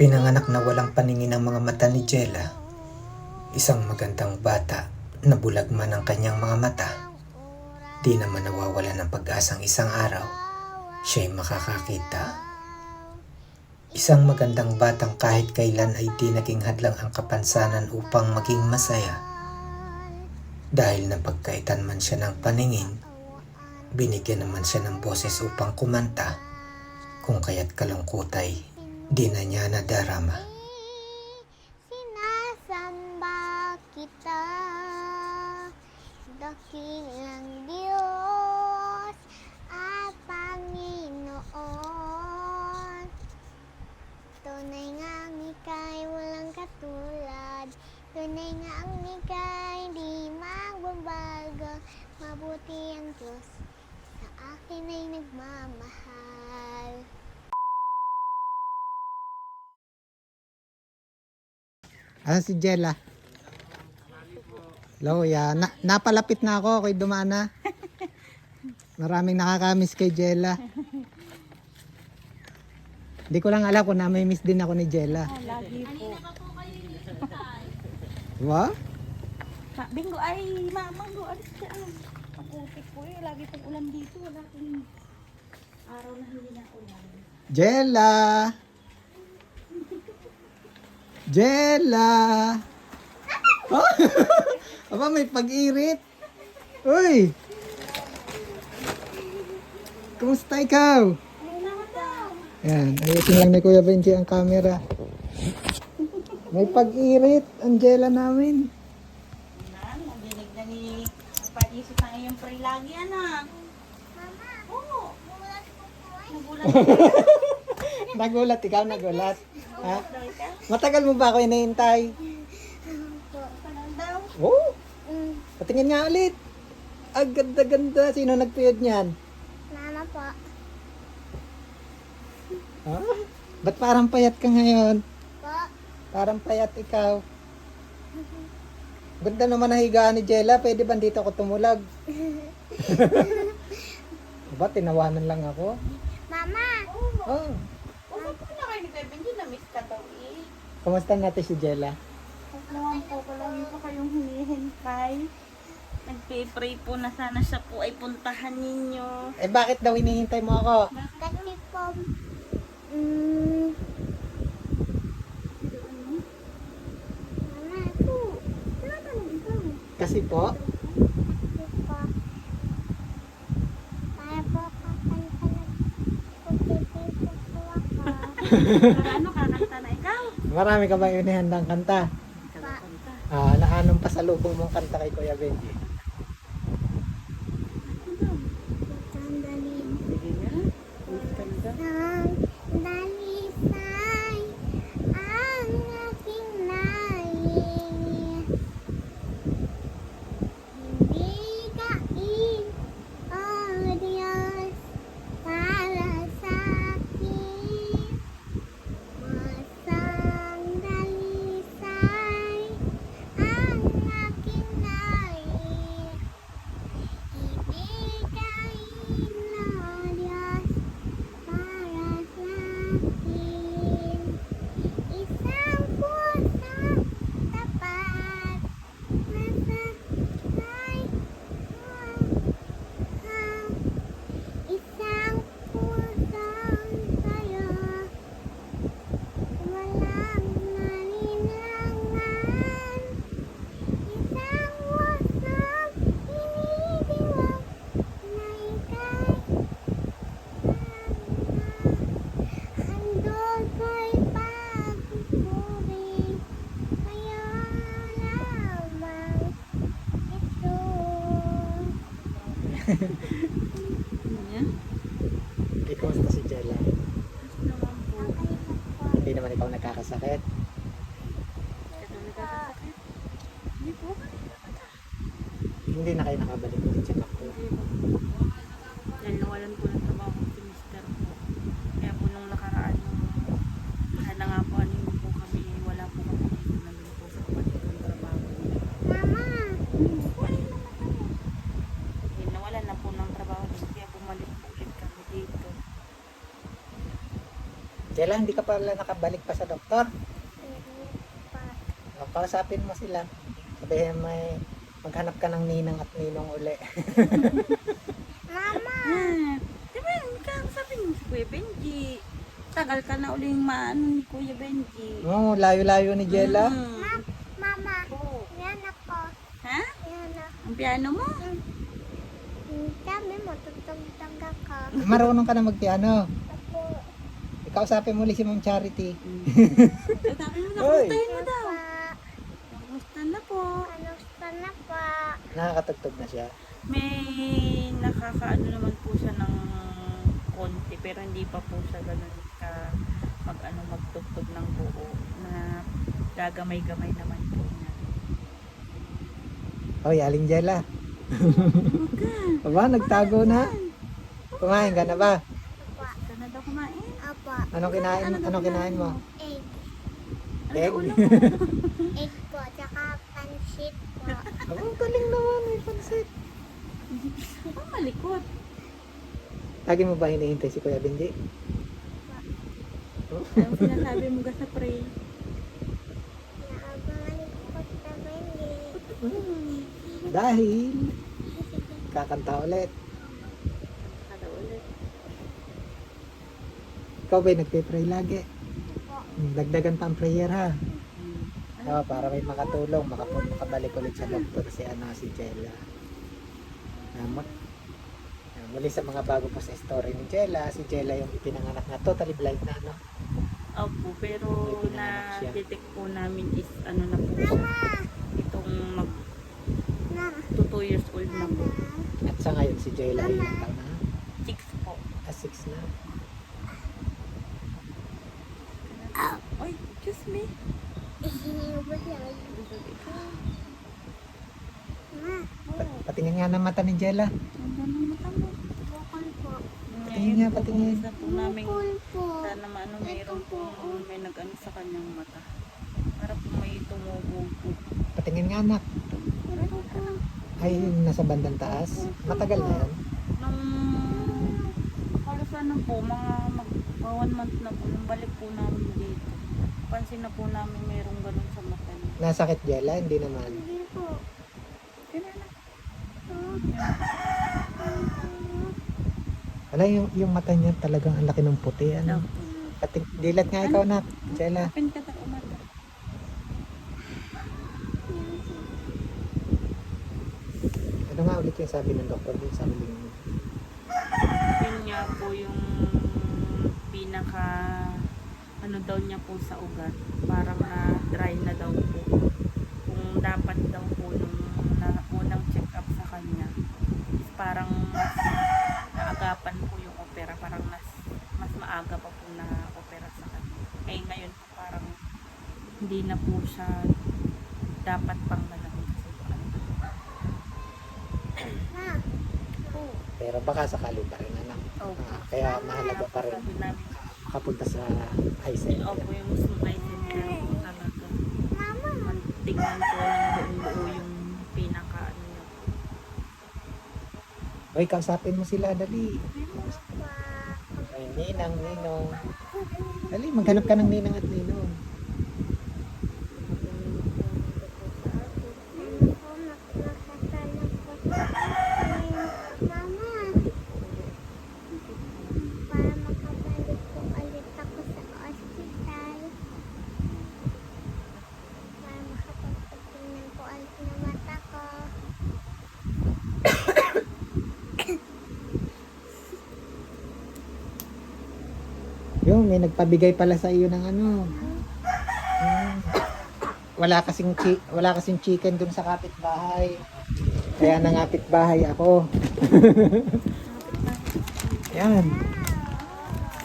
Pinanganak na walang paningin ang mga mata ni Jella. Isang magandang bata na bulag man ang kanyang mga mata. Di naman nawawala ng pag-asang isang araw siya'y makakakita. Isang magandang batang kahit kailan ay di naging hadlang ang kapansanan upang maging masaya. Dahil napagkaitan man siya ng paningin, binigyan naman siya ng boses upang kumanta. Kung kaya't kalungkot ay di na niya nadarama. Sinasamba kita, dakilang Diyos at Panginoon. Tunay nga ang ika'y walang katulad, tunay nga ang ika'y di magbabago. Mabuti ang Diyos, sa akin ay nagmamahal. Asan si Jella? Hello, ya. Napalapit na ako kay Dumana. Maraming nakakamiss kay Jella. Hindi ko lang alam kung may miss din ako ni Jella. Lagi po. Diba? Bingo ay mamanggo alis ka. Ang utik po eh. Lagi pong ulan dito. Wala kang araw na hindi na ulan. Jella! Jella! Oh! Aba, may pag-irit. Uy! Kumusta ikaw? Yan, ayusin lang ni Kuya Benji ang camera. May pag-irit ang Jella namin. Nabinig na ni pag-isip ng iyong pray lagi, anak. Mama, Oo. nagulat po po eh. Nagulat Nagulat, ikaw nagulat. Ha? daw ikaw. Matagal mo ba ako hinihintay? Tagal daw. Oo. Patingin nga ulit. Ang ganda-ganda. Sino nagpuyod niyan? Mama po. Ha? Ba't parang payat ka ngayon? Po. Parang payat ikaw. Ganda naman ang higaan ni Jella. Pwede ba dito ako tumulag? Ba, tinawanan lang ako. Mama, Oh. Usap ko na kayo ni Kuya Benji. Na-miss ka daw eh. Kamusta natin si Jella? Huwag naman po. Palagi po kayong hinihintay. Nagpe-pray po na sana siya po ay puntahan ninyo. Eh bakit daw hinihintay mo ako? kasi po, Mama, po. Tinatanong ikaw. Kasi po, Kasi po, para po kakanta na pagpipito po ako. Ano kakanta na ikaw? marami ka bang inihandang kanta? Kakanta. Na anong pasalubong mong kanta kay Kuya Benji? Sandali. Sige nga. Kanta. Ang dalisay ang aking nais. Hindi kain, O Diyos, para sa akin. Masang dalisay ang aking nais. Hindi kain, O Diyos, para sa akin. Isang pusong tapat na sabay isang pusong tayo walang nalinlangan. Isang pusong inidiwang na ika'y handog ko'y pagpupuri, kaya lamang ito. Yan. Eh, kumusta si Jella? Naman po. Okay na po. Hindi naman ikaw nagkakasakit. Hindi po. Hindi na kayo nakabalik ulit sa ko. Dahil nawalan po ng trabaho si Mr. po. Kaya po nung nakaraan kahit na nga po ano yun po kami, wala po kami dito nandun po sa kapatid ng trabaho. Mama, Dahil nawalan na po ng trabaho din, kaya bumalik po ulit kami dito. Jella, hindi ka pala nakabalik pa sa doktor. Hindi pa. O, kausapin mo sila. Sabihin may maghanap ka ng ninang at ninong uli. Mama! Diba, sabi mo si Kuya Benji. Tagal ka na uling maano ni Kuya Benji. Oo, layo-layo ni Jella. Mama! Oo. Yan ako. Ha? Yan ako. Ang piano mo? Sabi mo, tutugtog ako. Marunong ka na magpiano. Ako. Ikausapin mo ulit si Ma'am Charity. Sabi mo, Hoy. nakustahin mo daw. Pa. Nakusta na po. Kanusta na pa? Nakakatugtog na siya. May nakakaano naman po siya ng konti pero hindi pa po siya ganun ka magtugtog ng buo na gagamay-gamay naman po niya. Hoy, Aling Jella. Aba, nagtago na. Kumain ka na ba? Gusto na daw kumain. Apa. Anong kinain mo? Egg. Egg? Egg po. Tsaka pansit po. Ang galing naman, may pansit. Ang malikot. Lagi mo ba hinihintay si Kuya Benji? Ang sinasabi mo ka sa pray. Naabangan ko sa Bendy. Dahil kakanta ulit. Kada ulit. Ikaw ba'y nagpe-pray lagi? Dagdagan pa ang prayer ha. Para may makatulong, makabalik ulit sa doktor si Jella. Muli sa mga bago po sa story ni Jella, si Jella yung pinanganak na totally blind na, no? Opo, pero May pinanganak siya. na-detect po namin is ano na po siya. Itong mag Na. 2 years old na po. At sa ngayon si Jella ay ilang taon na? 6 po. 6 na. Oy, excuse me. Ihinubot lang. Ma. Patingin nga ng mata ni Jella. Ang ganun mata mo. Bukol po. Patingin nga, patingin. Isa po namin Bukol po. sana maano mayroon po may nag-ano sa kanyang mata. Para po may tumubog po. Patingin nga anak. Ito po. Ay, yung nasa bandang taas. Matagal na yan. Nung halos ano po, mga mag 1 month na po, nung balik po namin dito. Pansin na po namin mayroong ganun sa mata niya. Nasakit Jella? Hindi naman. Hindi po. Kailan? Wala yung mata niya talagang ang laki ng puti. Ano? Dilat nga ikaw na, Jella. Open ka na umata. Ano nga ulit yung sabi ng doktor? Yung sabi ng Yun nga po yung pinaka ano daw niya po sa ugat. Parang na dry na daw po. Kung dapat daw po nung unang check up sa kanya is parang mas naagapan po yung opera. Parang mas maaga pa po na opera sa kanya. Eh ngayon po parang hindi na po siya dapat pang ganun. Ma. pero baka sakali pa rin anak. Opo. Kaya mahalaga pa rin Sabi namin, makapunta sa eye center. opo yung mismo eye center po talaga. Mama. Tingnan ko ng buo yung pinaka ano niya. Hoy, kausapin mo sila, dali. Pa. Ay, ninang, ninong. Dali, maghanap ka ng ninang at ninong. Ano po, makasasalang po sa akin. Mama. Para makabalik po ulit ako sa ospital. Para makapagpatingnan po ulit ng mata ko. Yung, may nagpabigay pala sa iyo ng ano. Wala kasing chicken dun sa kapitbahay. Kaya nangapit bahay ako. Yan.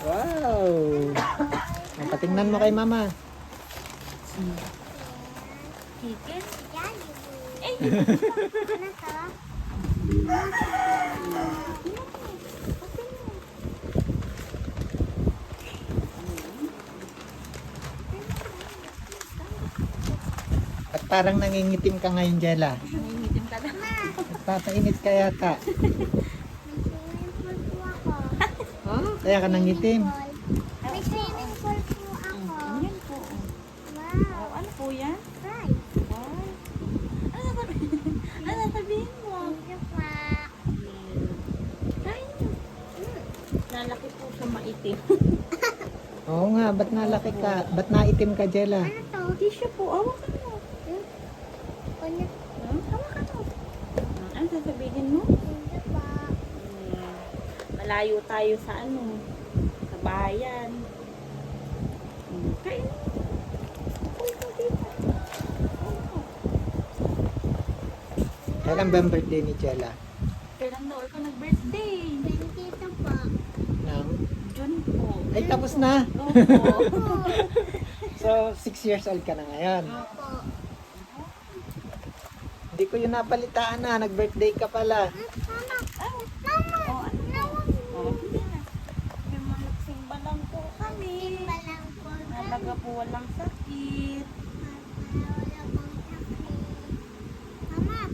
Wow. Patingnan mo kay mama. Chicken? Jollibee. Ano to? At parang nangingitim ka ngayon, Jella. Nangingitim ka lang. Nagpapainit ka yata. May swimming pool po ako. Kaya ka nangitim. May swimming itim. Oo nga, ba't nalaki ka? Ba't naitim ka, Jella? Ano to? Tissue po, hawakan mo. Kunya. Hawakan mo. Ano sasabihin mo? Hindi pa. Malayo tayo sa ano, sa bayan. Kain. Kailan ba ang birthday ni Jella? Kailan daw ikaw nag-birthday? 22 po. Nang? June po. Ay, tapos na. Opo. So, 6 years old ka na ngayon. Opo. Hindi ko yun napalitaan na. Nag-birthday ka pala. Mama. Oh, ano? Oh, hindi na. May mga simba lang po kami. Balang po. Talaga po walang sakit. Wala pong sakit. Mama,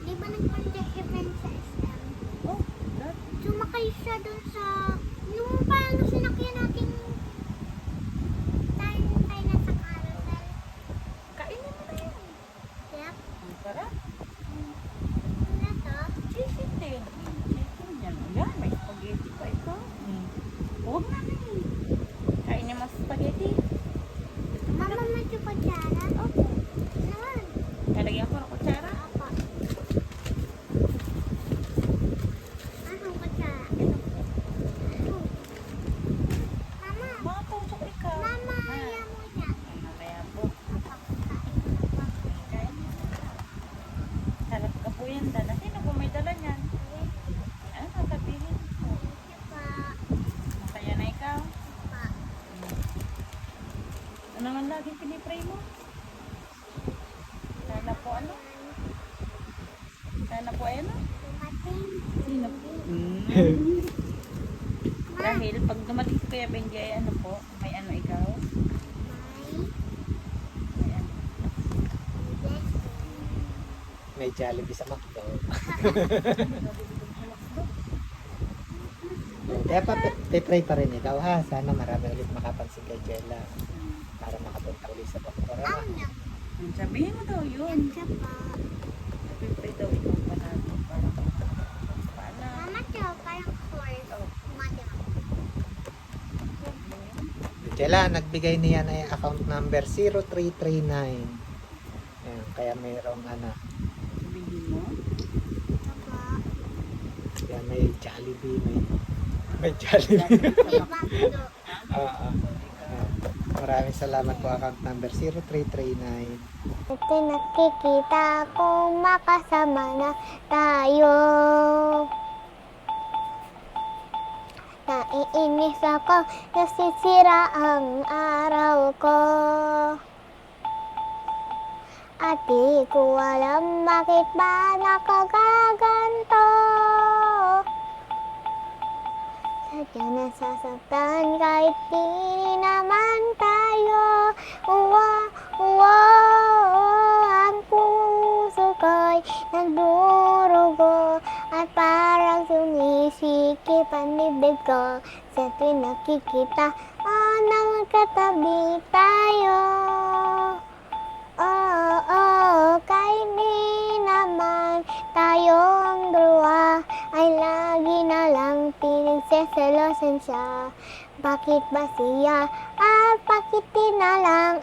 di ba nagpunta si Ben sa SM? Oh, that. Sumakay siya dun sa... Yung paano sinakyan natin tayo na sa carousel. Kainin mo na yan. Yep. Ang sarap. Ano to? Chicken din. Chicken yan. Ayan, may spaghetti pa ito. Huwag na na eh. Kainin mo sa spaghetti. Mama, may kutsara? Opo. Naman. Kalagyan ko ng kutsara. Apa. Anong kutsara? Mama. Mga puso ikaw. Mama, ayaw mo siya. Mamaya po. Kain. Sarap ka po yan, dala. Sino po may dala niyan? Ano sasabihin po? Masaya na ikaw? Ano nga laging pinipray mo? Sana po ano? Sana po ano? Sino po? Dahil pag dumating si Kuya Benji ay ano po? May ano ikaw? May ano? May Jollibee sa McDo. Kaya pipray pa rin ikaw ha. Sana marami ulit makapansin kay Jella. Para makapunta ulit sa Bakurama. Sabihin mo daw yun. Pipray daw ikaw panalo. Para Mama, siya parang horse. Jella, nagbigay niya na yung account number 0339. Ayan, kaya mayroong ano. sabihin mo. Kaya may Jollibee, may Jollibee. Oo. Maraming salamat po, account number 0339. Ito nakikita ko makasama na tayo. Naiinis ako kasi sira ang araw ko. At di ko alam bakit ba nakagaganto. Sadya nasasaktan kahit di naman tayo. Uwa, uwa, ang puso ko'y nagdurugo at parang sumisikip ang bibig ko sa tuwing nakikita nang katabi tayo. Kahit di naman tayong dalawa ay lagi na lang pinagseselosan siya. Bakit ba siya at bakit di na lang